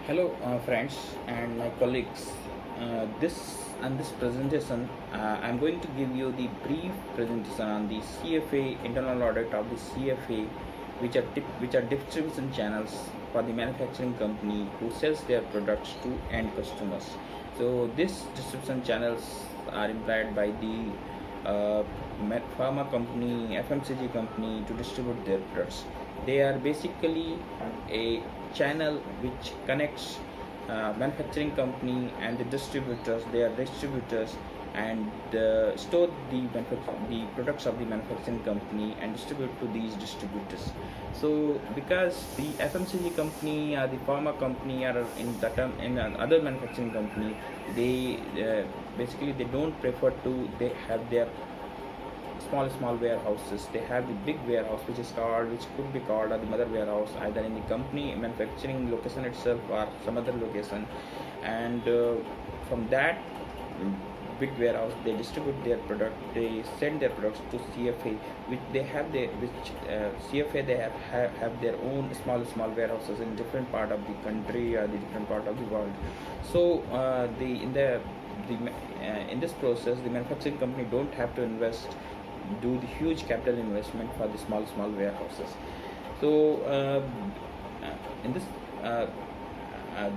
Hello, friends and my colleagues. This presentation, I'm going to give you the brief presentation on the CFA internal audit of the CFA, which are distribution channels for the manufacturing company who sells their products to end customers. So these distribution channels are employed by the pharma company, FMCG company to distribute their products. They are basically a channel which connects manufacturing company and the distributors. They are distributors and store the products of the manufacturing company and distribute to these distributors. So because the FMCG company or the pharma company or in other manufacturing company, they basically they don't prefer to they have their small warehouses. They have the big warehouse which could be called the mother warehouse, either in the company manufacturing location itself or some other location. And from that big warehouse, they distribute their product. They send their products to CFA, which they have their which CFA they have their own small warehouses in different part of the country or the different part of the world. So in this process, the manufacturing company don't have to do the huge capital investment for the small warehouses. So in this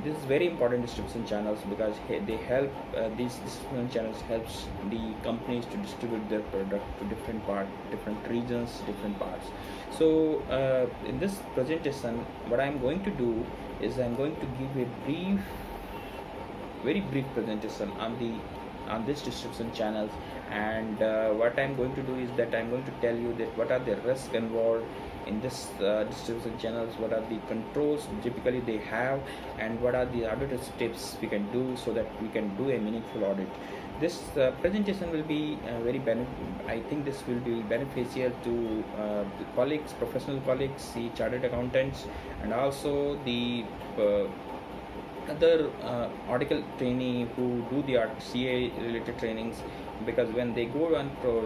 is very important distribution channels, because they help these distribution channels helps the companies to distribute their product to different regions, different parts. So in this presentation, what I'm going to do is I'm going to give a very brief presentation on this distribution channels. And what I'm going to do is that I'm going to tell you that what are the risks involved in this distribution channels, what are the controls typically they have, and what are the audit steps we can do so that we can do a meaningful audit. This presentation will be I think this will be beneficial to the colleagues, professional colleagues, the chartered accountants, and also the other article trainee who do the CA related trainings, because when they go on for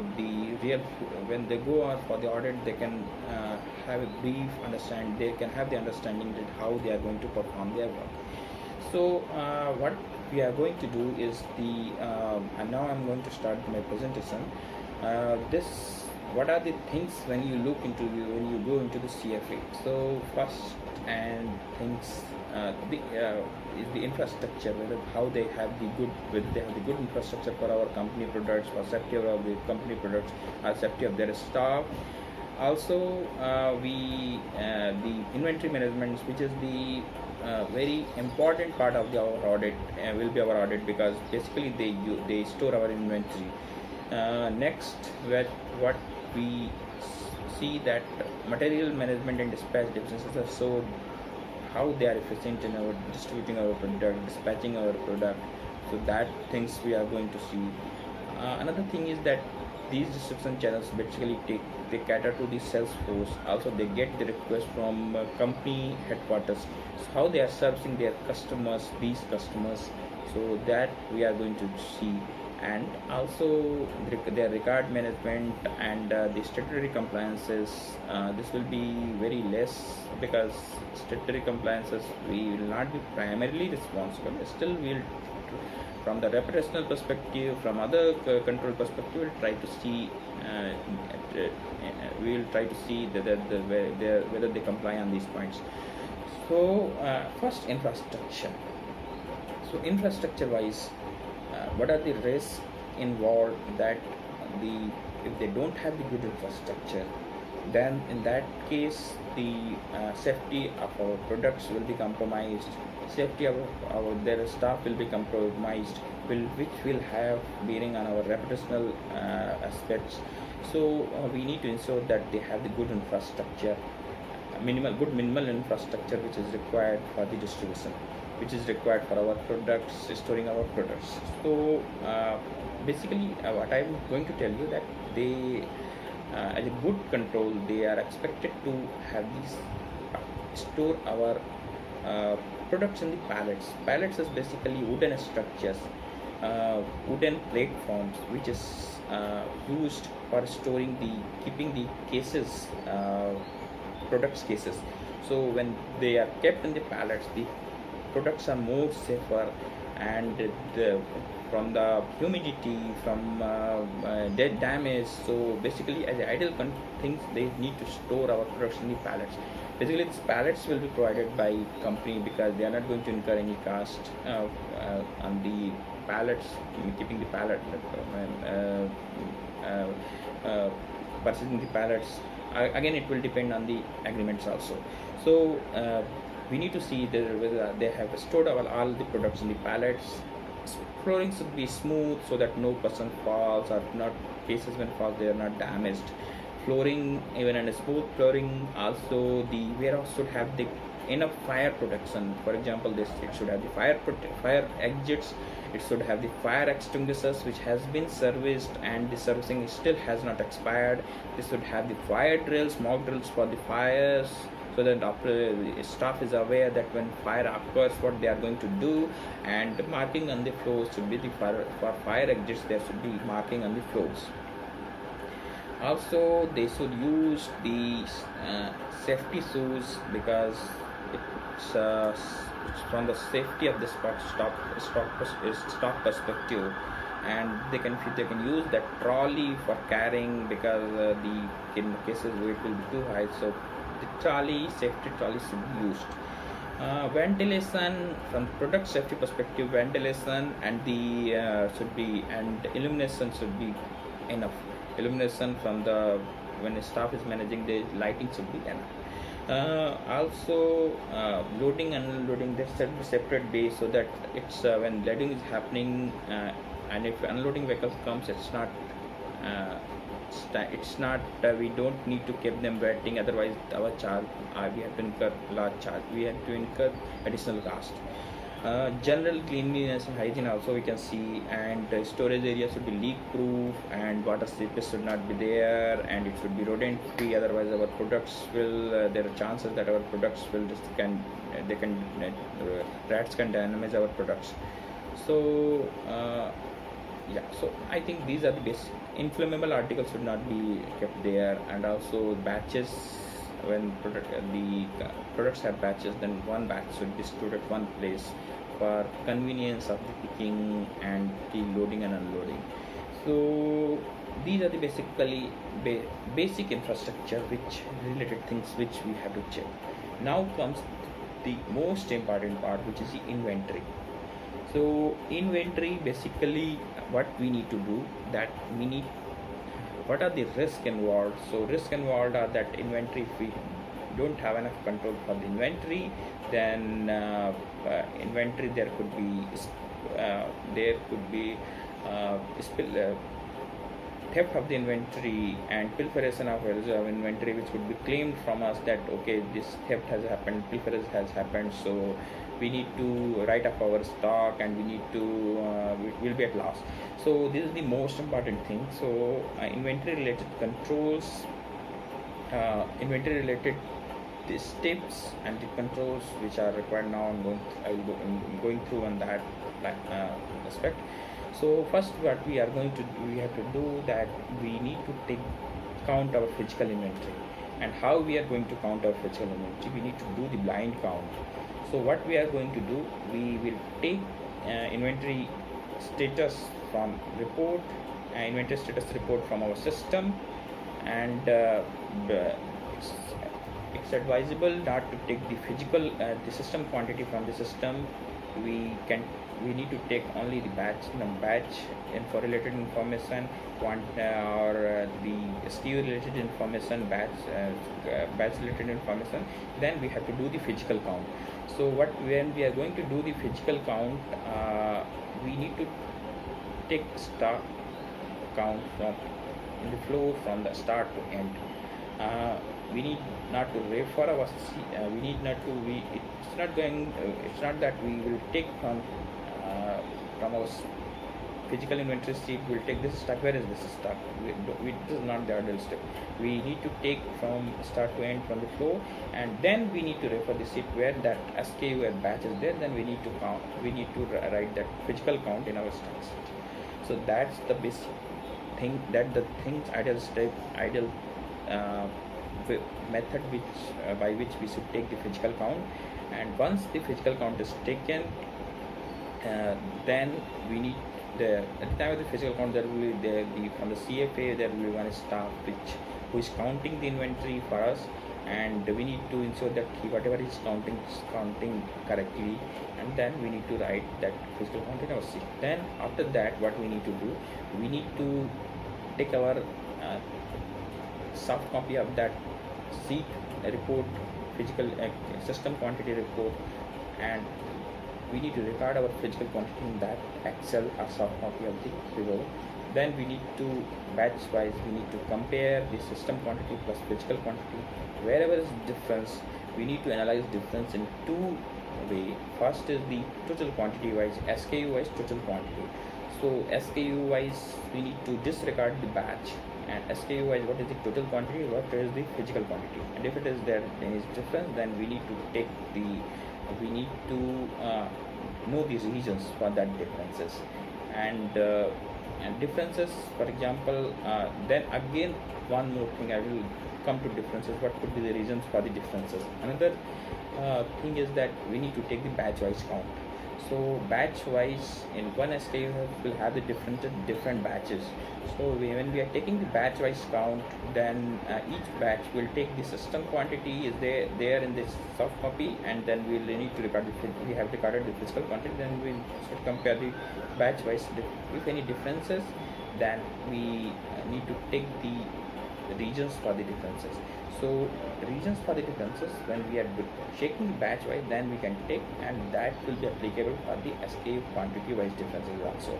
the audit, they can have a brief understand. They can have the understanding that how they are going to perform their work. So what we are going to do is and now I'm going to start my presentation. What are the things when you go into the CFA? So first and things is the infrastructure, how they have whether they have the good infrastructure for our company products, for safety of the company products, or safety of their staff. Also the inventory management, which is the very important part of our audit, will be our audit, because basically they store our inventory. Next, what we see that material management and dispatch differences are, so how they are efficient in our distributing our product, dispatching our product. So that things we are going to see. Another thing is that these distribution channels basically they cater to the sales force. Also they get the request from company headquarters, so how they are servicing their customers, these customers. So that we are going to see. And also their record management and the statutory compliances. This will be very less, because statutory compliances we will not be primarily responsible. Still from the reputational perspective, from other control perspective, we'll try to see whether they comply on these points. So first, infrastructure. So infrastructure wise, what are the risks involved? That if they don't have the good infrastructure, then in that case the safety of our products will be compromised, safety of their staff will be compromised, which will have bearing on our reputational aspects. So we need to ensure that they have the good infrastructure, minimal infrastructure, which is required for the distribution, which is required for our products, storing our products. So basically what I'm going to tell you, that they as a good control, they are expected to have these store our products in the pallets. Pallets is basically wooden structures, wooden platforms, which is used for keeping the cases, products cases. So when they are kept in the pallets, products are more safer, and from the humidity, from dead damage. So basically, as idle things, they need to store our products in the pallets. Basically, these pallets will be provided by company, because they are not going to incur any cost on the pallets, keeping the pallet, purchasing the pallets. Again, it will depend on the agreements also. So we need to see whether they have stored all the products in the pallets. Flooring should be smooth, so that no person falls, or not cases when falls they are not damaged. Flooring, even in a smooth flooring, also the warehouse should have the enough fire protection. For example, it should have the fire exits, it should have the fire extinguishers which has been serviced and the servicing still has not expired. This should have the fire drills, mock drills for the fires, so that after staff is aware that when fire occurs what they are going to do. And marking on the floors should be for fire exits, there should be marking on the floors. Also, they should use the safety shoes, because it's from the safety of the stock perspective, and they can use that trolley for carrying, because in cases where it will be too high, so the safety trolley should be used. Ventilation, from product safety perspective, ventilation and illumination should be enough. Illumination from when the staff is managing, the lighting should be enough. Also, loading and unloading, there should be separate bays, so that it's when loading is happening, and if unloading vehicles comes, it's not we don't need to keep them waiting, otherwise our charge, we have to incur large charge, we have to incur additional cost. General cleanliness and hygiene also we can see, and storage area should be leak proof, and water seepage should not be there, and it should be rodent free, otherwise our products will there are chances that our products will rats can damage our products. So so I think these are the basic. Inflammable articles should not be kept there, and also batches, when the products have batches, then one batch should be stored at one place for convenience of the picking and the loading and unloading. So these are the basic infrastructure which related things which we have to check. Now comes the most important part, which is the inventory. So inventory, basically what we need to do, that what are the risks involved. So risks involved are that inventory, if we don't have enough control for the inventory, then inventory there could be theft of the inventory and pilferation of inventory, which would be claimed from us that okay, this theft has happened, pilferage has happened, so we need to write up our stock, and we need to will be at loss. So this is the most important thing. So inventory related controls, inventory related the steps and the controls which are required. Now I'm going through on that aspect. So first, what we have to do that we need to count our physical inventory. And how we are going to count our physical inventory? We need to do the blind count. So what we are going to do, we will take inventory status from report, inventory status report from our system, and it's advisable not to take the physical the system quantity from the system. We need to take only the batch and for related information, or the SKU related information, batch related information. Then we have to do the physical count. So when we are going to do the physical count, we need to take stock count from in the flow from the start to end. We need not to refer our. We need not to. It's not that we will take from our physical inventory sheet. We'll take this stock. Where is this stock? This is not the idle step. We need to take from start to end from the flow, and then we need to refer the sheet where that SKU and batch is there. Then we need to count. We need to write that physical count in our stock sheet. So that's the basic thing. That the things ideal method by which we should take the physical count. And once the physical count is taken, then we need at the time of the physical count, there will be the from the CFA there will be one staff who is counting the inventory for us, and we need to ensure that whatever is counting is counting correctly, and then we need to write that physical count in our sheet. Then after that, what we need to do, we need to take our soft copy of that sheet report, physical system quantity report, and we need to record our physical quantity in that Excel or soft copy of the report. Then we need to batch wise, we need to compare the system quantity plus physical quantity. Wherever is difference, we need to analyze difference in two ways. First is the total quantity wise, SKU wise total quantity. So SKU wise, we need to disregard the batch, and SKU wise, what is the total quantity, what is the physical quantity. And if it is there is difference, then we need to know these reasons for that differences. And differences, for example, then again one more thing, I will come to differences. What could be the reasons for the differences? Another thing is that we need to take the batch wise count. So batch wise, in one SKU will have the different batches. So when we are taking the batch wise count, then each batch will take the system quantity is there in this soft copy, and then we will need to record we have recorded the physical quantity. Then we should compare the batch wise. If any differences, then we need to take the regions for the differences. So regions for the differences, when we are checking the batch wise, then we can take, and that will be applicable for the SKU quantity wise differences also.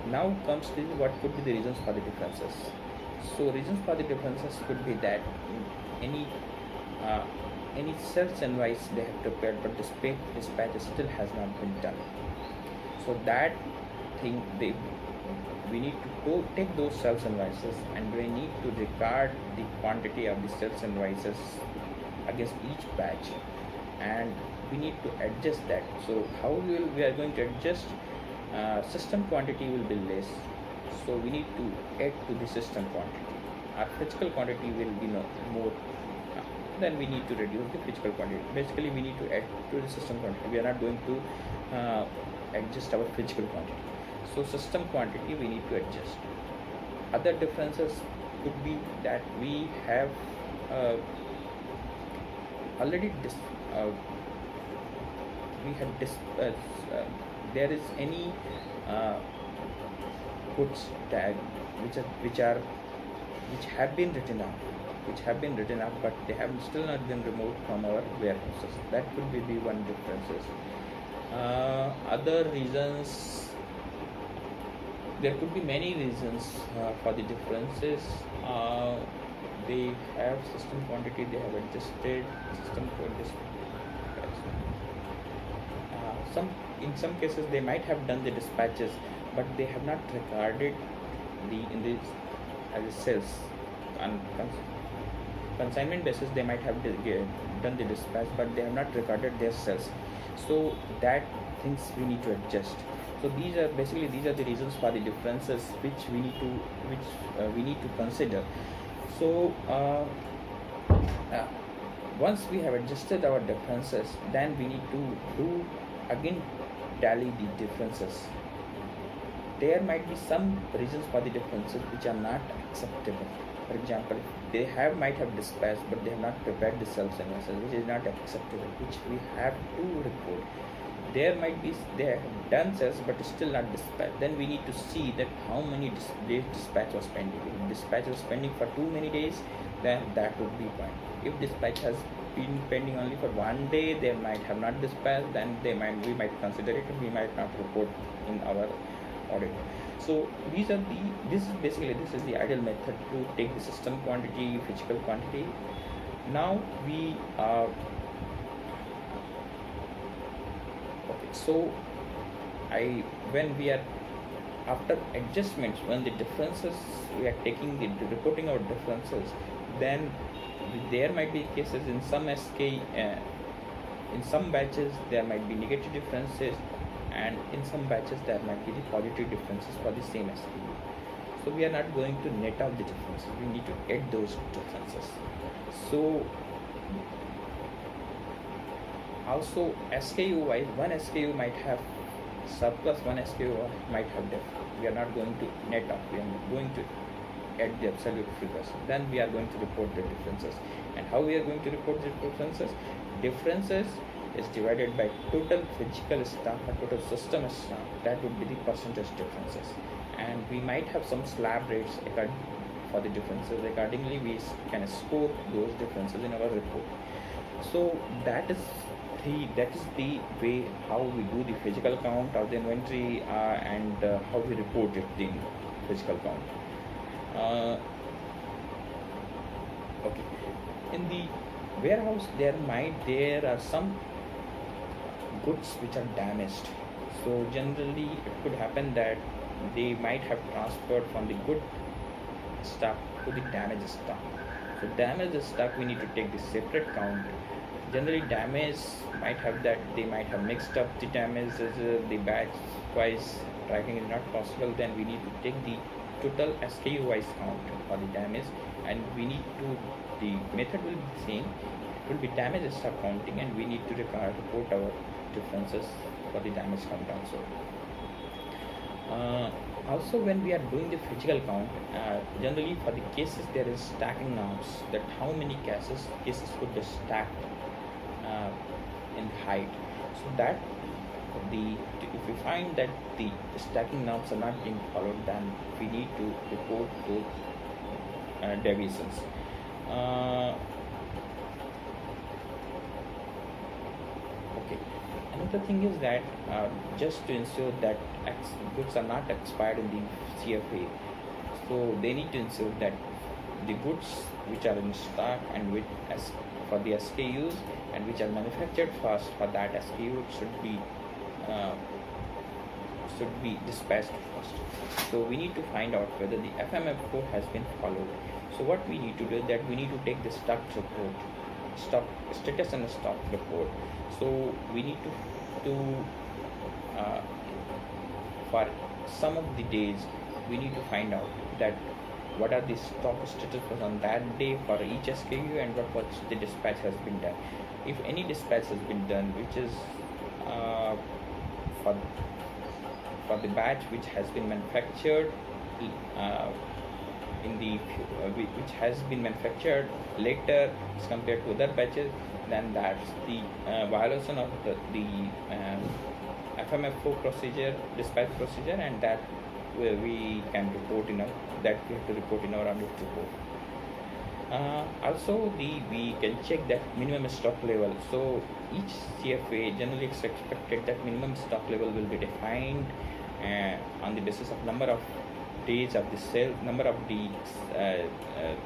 Now comes to what could be the reasons for the differences. So reasons for the differences could be that any sales invoice they have prepared, but dispatch still has not been done. So that thing we need to take those sales invoices, and we need to record the quantity of the sales invoices against each batch, and we need to adjust that. So how we are going to adjust? System quantity will be less, so we need to add to the system quantity. Our physical quantity will be more, then we need to reduce the physical quantity. Basically, we need to add to the system quantity. We are not going to adjust our physical quantity. So system quantity we need to adjust. Other differences could be that we have already there is any goods tag which have been written up, but they have still not been removed from our warehouses. That could be the one differences. Other reasons, there could be many reasons for the differences. They have system quantity, they have adjusted system quantity. In some cases they might have done the dispatches, but they have not recorded as sales. On consignment basis, they might have done the dispatch, but they have not recorded their sales. So that things we need to adjust. So these are the reasons for the differences which we need to consider. So once we have adjusted our differences, then we need to do again tally the differences. There might be some reasons for the differences which are not acceptable. For example, they might have dispatched, but they have not prepared the sales invoices, which is not acceptable, which we have to report. There might be they have done sales but still not dispatched. Then we need to see that how many days dispatch was pending. If dispatch was pending for too many days, then that would be fine. If dispatch has been pending only for 1 day, they might have not dispatched, then we might consider it, and we might not report in our audit. So this is the ideal method to take the system quantity, physical quantity. Now we so when we are after adjustments, when the differences we are taking the reporting our differences, then there might be cases in some in some batches there might be negative differences, and in some batches there might be the positive differences for the same SKU. So we are not going to net out the differences, we need to add those differences. So Also SKU wise, one SKU might have surplus, one SKU might have deficit. We are not going to net up, we are going to add the absolute figures. Then we are going to report the differences. And how we are going to report the differences? Differences is divided by total physical staff or total system staff. That would be the percentage differences. And we might have some slab rates for the differences. Accordingly, we can score those differences in our report. So that is the way how we do the physical count of the inventory and how we report it, the physical count. Okay, in the warehouse there are some goods which are damaged. So generally it could happen that they might have transferred from the good stock to the damaged stock. So damaged stock, we need to take the separate count. Generally damage might have that they might have mixed up the damage, the batch wise tracking is not possible. Then we need to take the total SKU wise count for the damage, and we need to, the method will be the same, it will be damage stock counting, and we need to report our differences for the damage count also. Also when we are doing the physical count, generally for the cases there is stacking norms, that how many cases could be stacked in height. So that if we find that the stacking norms are not being followed, then we need to report those deviations. Okay, another thing is that just to ensure that goods are not expired in the CFA, so they need to ensure that the goods which are in stock and which for the SKUs and which are manufactured first for that SKU should be dispatched first. So we need to find out whether the FMFO has been followed. So what we need to do is that we need to take the stock report, stock status and stock report. So we need to for some of the days we need to find out that what are the stock status on that day for each SKU and what the dispatch has been done. If any dispatch has been done which is for the batch which has been manufactured which has been manufactured later as compared to other batches, then that's the violation of the FMFO procedure, dispatch procedure, and that we can report we have to report in our audit report. Also we can check that minimum stock level. So each CFA generally it's expected that minimum stock level will be defined on the basis of number of days of the sale, number of days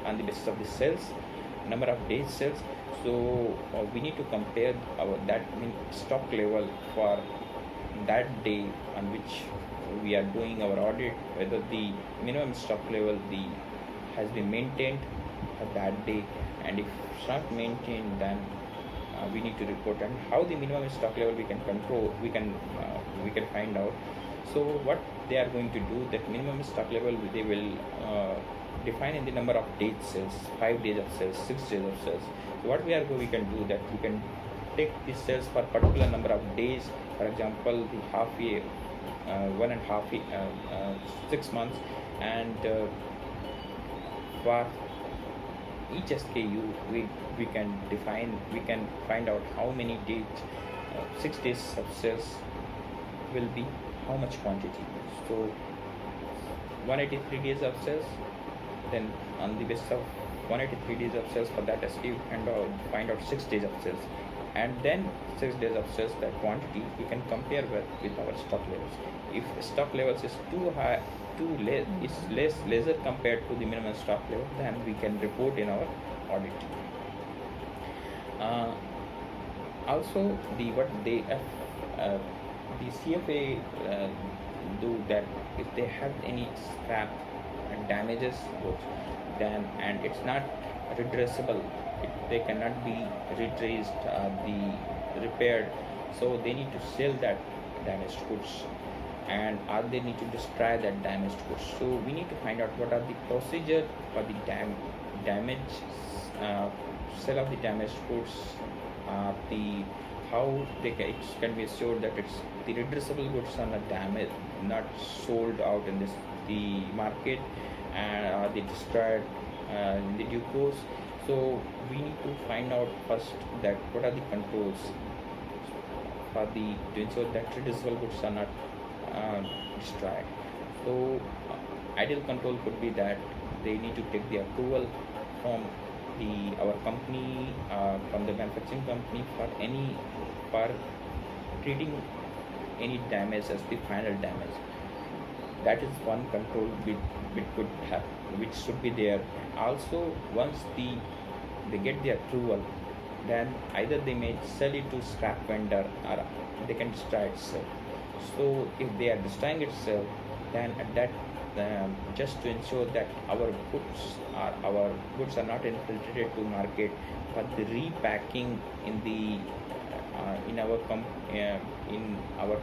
on the basis of the sales, number of days sales. So we need to compare that stock level for that day on which we are doing our audit, whether the minimum stock level has been maintained for that day, and if it's not maintained, then we need to report. And how the minimum stock level we can control, we can find out. So what they are going to do, that minimum stock level they will define in the number of days sales, 5 days of sales, 6 days of sales. So what we can do that we can take the sales for particular number of days, for example the half year, 1.5 year, 6 months, and for each SKU we can find out how many days, 6 days of sales will be how much quantity. So 183 days of sales, then on the basis of 183 days of sales for that SKU, and find out 6 days of sales, and then 6 days of sales, that quantity we can compare with our stock levels. If stock levels is too high, lesser compared to the minimum stock level, then we can report in our audit. Also the CFA do that if they have any scrap and damages goods, then and it's not redressable, they cannot be retraced, repaired, so they need to sell that damaged goods, or they need to destroy that damaged goods. So we need to find out what are the procedure for the damage, sale of the damaged goods, the how it can be assured that it's the redressable goods are not damaged, not sold out in the market, and they destroyed in the due course. So we need to find out first that what are the controls to ensure that redressable goods are not destroyed. So ideal control could be that they need to take the approval from our company, from the manufacturing company for treating any damage as the final damage. That is one control which should be there. Also, once they get the approval, then either they may sell it to scrap vendor or they can destroy itself. So if they are destroying itself, then at that just to ensure that our goods are not infiltrated to market, but the repacking in our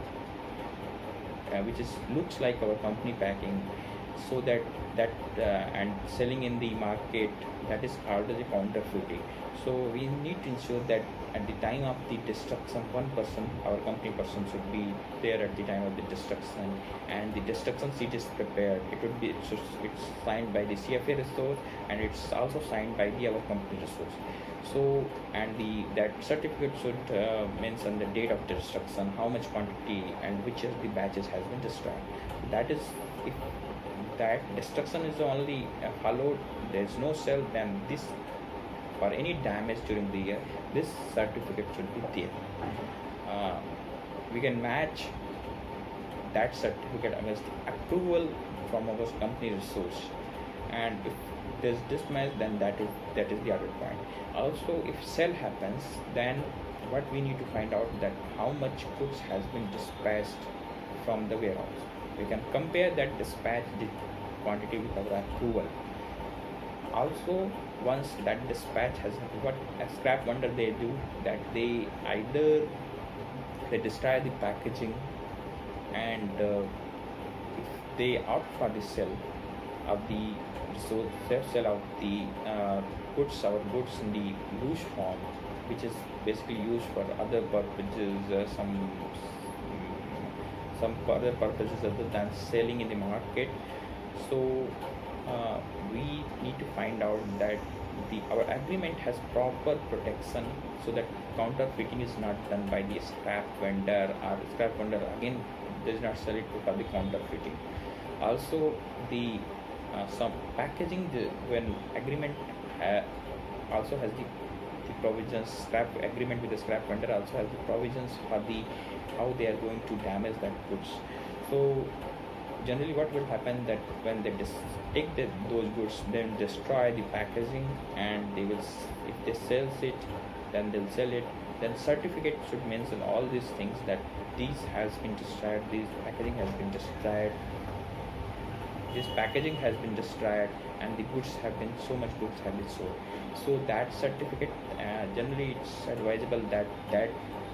which looks like our company packing, so that and selling in the market, that is called as a counterfeiting. So we need to ensure that at the time of the destruction, one person, our company person, should be there at the time of the destruction, and the destruction sheet is prepared. It's signed by the CFA resource, and it's also signed by our company resource. So, and that certificate should mention the date of destruction, how much quantity, and which of the batches has been destroyed. That is, if that destruction is only followed, there is no sale, then this, for any damage during the year, this certificate should be there. We can match that certificate against the approval from our company resource, and if there's mismatch, then that is the other point. Also, if sale happens, then what we need to find out that how much goods has been dispatched from the warehouse. We can compare that dispatch quantity with our approval. Also, once that dispatch has, what a scrap vendor they do, that they either they destroy the packaging, and if they opt for the sale of the sell out the our goods in the loose form, which is basically used for other purposes, some other purposes other than selling in the market. So we need to find out that our agreement has proper protection, so that counterfeiting is not done by the scrap vendor, or scrap vendor again does not sell it for the counterfeiting. Also, the some packaging, when agreement also has the provisions, scrap agreement with the scrap vendor also has the provisions for how they are going to damage that goods. So generally what will happen, that when they take those goods, then destroy the packaging, and they will, if they sell it, then they'll sell it. Then certificate should mention all these things, that this has been destroyed, this packaging has been destroyed, this packaging has been destroyed, and the goods have been, so much goods have been sold. So that certificate, generally it's advisable that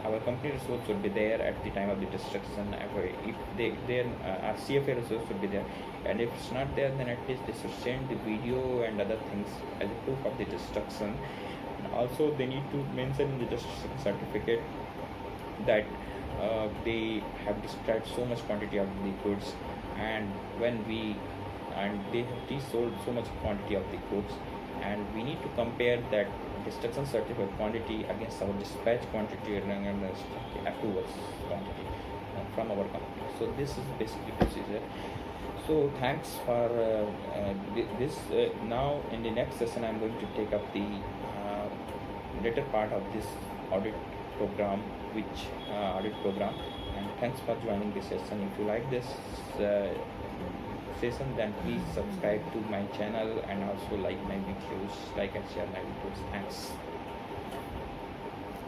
our company resource should be there at the time of the destruction. If our CFA resource should be there, and if it's not there, then at least they should send the video and other things as a proof of the destruction. And also they need to mention in the destruction certificate that they have destroyed so much quantity of the goods, and they have sold so much quantity of the goods, and we need to compare that destruction certificate quantity against our dispatch quantity and approvals quantity from our company. So this is basically procedure. So thanks for this. Now in the next session, I'm going to take up the later part of this audit program, and thanks for joining this session. If you like this session, then please subscribe to my channel, and also like my videos, like and share my videos. Thanks.